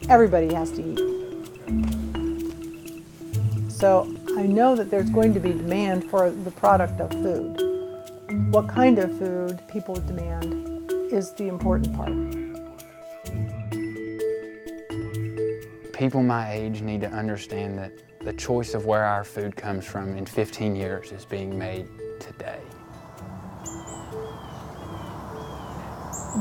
everybody has to eat. So I know that there's going to be demand for the product of food. What kind of food people demand is the important part. People my age need to understand that the choice of where our food comes from in 15 years is being made today.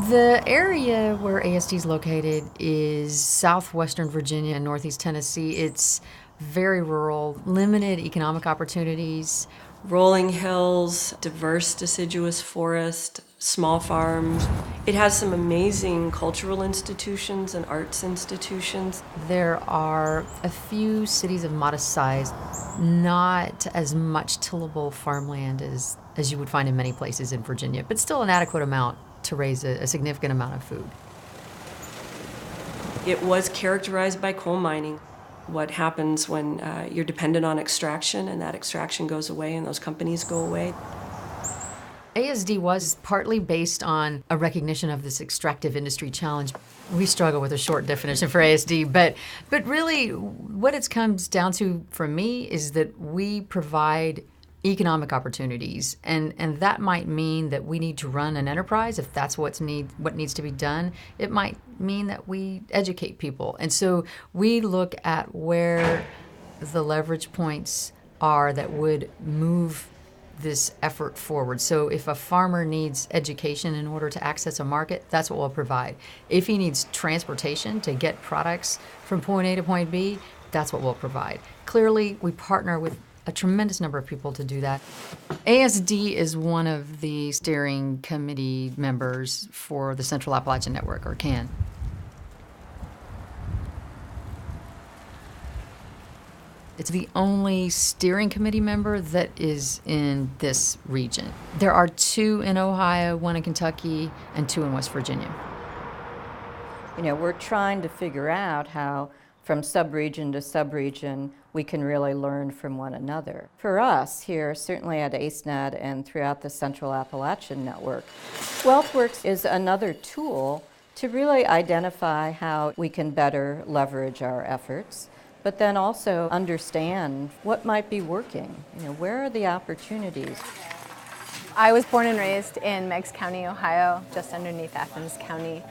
The area where ASD is located is southwestern Virginia and northeast Tennessee. It's very rural, limited economic opportunities. Rolling hills, diverse deciduous forest, small farms. It has some amazing cultural institutions and arts institutions. There are a few cities of modest size, not as much tillable farmland as you would find in many places in Virginia, but still an adequate amount to raise a significant amount of food. It was characterized by coal mining. What happens when you're dependent on extraction and that extraction goes away and those companies go away. ASD was partly based on a recognition of this extractive industry challenge. We struggle with a short definition for ASD, but really what it comes down to for me is that we provide economic opportunities, and that might mean that we need to run an enterprise if that's what needs to be done. It might mean that we educate people, and so we look at where the leverage points are that would move this effort forward. So if a farmer needs education in order to access a market, that's what we'll provide. If he needs transportation to get products from point A to point B, that's what we'll provide. Clearly, we partner with a tremendous number of people to do that. ASD is one of the steering committee members for the Central Appalachian Network, or CAN. It's the only steering committee member that is in this region. There are 2 in Ohio, 1 in Kentucky, and 2 in West Virginia. You know, we're trying to figure out how from subregion to subregion we can really learn from one another. For us here, certainly at ACENET and throughout the Central Appalachian Network, WealthWorks is another tool to really identify how we can better leverage our efforts, but then also understand what might be working. You know, where are the opportunities? I was born and raised in Meigs County, Ohio, just underneath Athens County.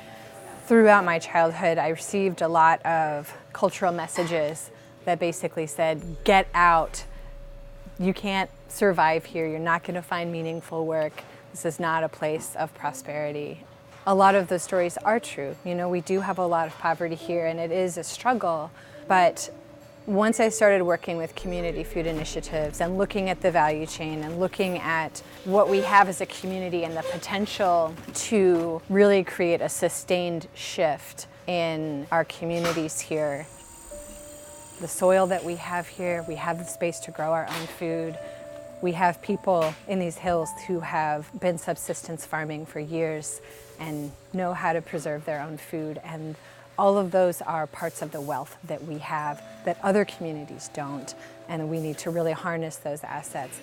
Throughout my childhood, I received a lot of cultural messages that basically said, get out. You can't survive here. You're not going to find meaningful work. This is not a place of prosperity. A lot of those stories are true. You know, we do have a lot of poverty here, and it is a struggle. But once I started working with community food initiatives and looking at the value chain and looking at what we have as a community and the potential to really create a sustained shift in our communities here, the soil that we have here, we have the space to grow our own food. We have people in these hills who have been subsistence farming for years and know how to preserve their own food. And all of those are parts of the wealth that we have that other communities don't. And we need to really harness those assets.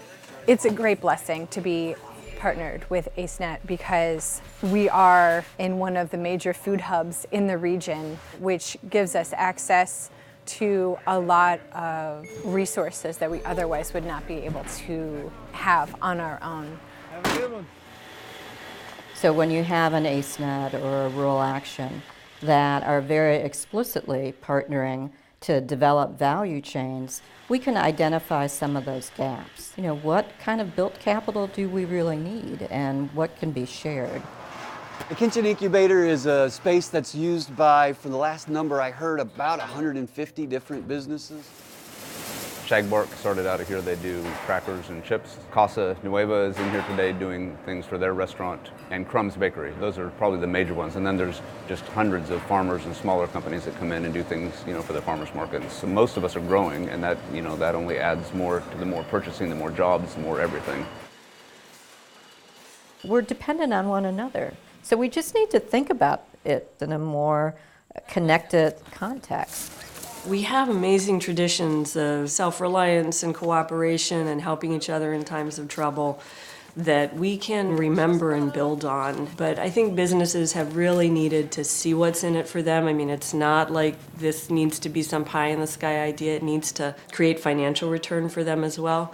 It's a great blessing to be partnered with ACENET because we are in one of the major food hubs in the region, which gives us access to a lot of resources that we otherwise would not be able to have on our own. Have a good one. So when you have an ACENET or a rural action that are very explicitly partnering to develop value chains, we can identify some of those gaps. You know, what kind of built capital do we really need and what can be shared? The Kitchen Incubator is a space that's used by, for the last number I heard, about 150 different businesses. Shagbark started out of here. They do crackers and chips. Casa Nueva is in here today doing things for their restaurant, and Crumb's Bakery. Those are probably the major ones. And then there's just hundreds of farmers and smaller companies that come in and do things, you know, for the farmers markets. So most of us are growing, and that, you know, that only adds more to the more purchasing, the more jobs, the more everything. We're dependent on one another. So we just need to think about it in a more connected context. We have amazing traditions of self-reliance and cooperation and helping each other in times of trouble. that we can remember and build on. But I think businesses have really needed to see what's in it for them. I mean, it's not like this needs to be some pie in the sky idea. It needs to create financial return for them as well.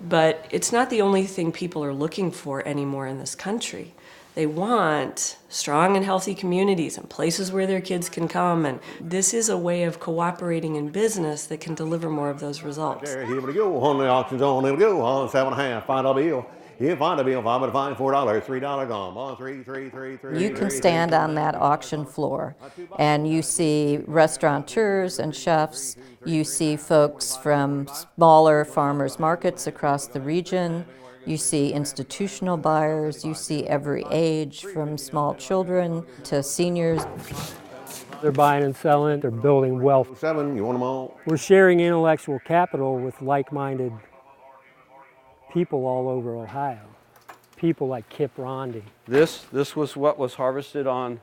But it's not the only thing people are looking for anymore in this country. They want strong and healthy communities and places where their kids can come. And this is a way of cooperating in business that can deliver more of those results. Here we go, on the auction's on, here we go, on $7.50, $5 bill. You find a bill, $5 find $4, $3 gone, on 3, 3, 3, 3. You can stand on that auction floor and you see restaurateurs and chefs, you see folks from smaller farmers markets across the region, you see institutional buyers, you see every age from small children to seniors. They're buying and selling, they're building wealth. 7, you want them all? We're sharing intellectual capital with like-minded people all over Ohio. People like Kip Rondi. This was what was harvested on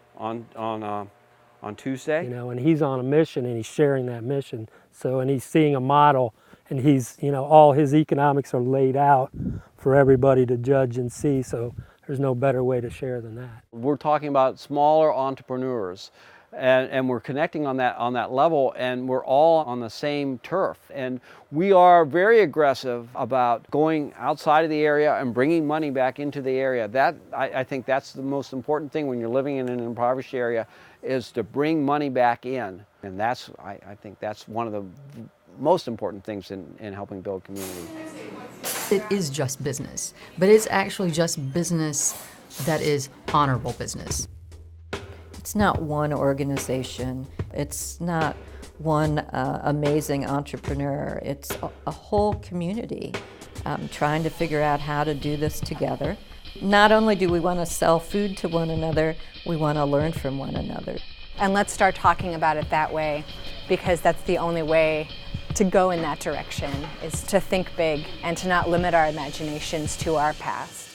Tuesday. You know, and he's on a mission and he's sharing that mission. So, and he's seeing a model and he's, you know, all his economics are laid out for everybody to judge and see. So there's no better way to share than that. We're talking about smaller entrepreneurs. And we're connecting on that level, and we're all on the same turf. And we are very aggressive about going outside of the area and bringing money back into the area. I think that's the most important thing when you're living in an impoverished area, is to bring money back in. And that's, I think that's one of the most important things in helping build community. It is just business, but it's actually just business that is honorable business. It's not one organization. It's not one amazing entrepreneur. It's a whole community trying to figure out how to do this together. Not only do we want to sell food to one another, we want to learn from one another. And let's start talking about it that way, because that's the only way to go in that direction, is to think big and to not limit our imaginations to our past.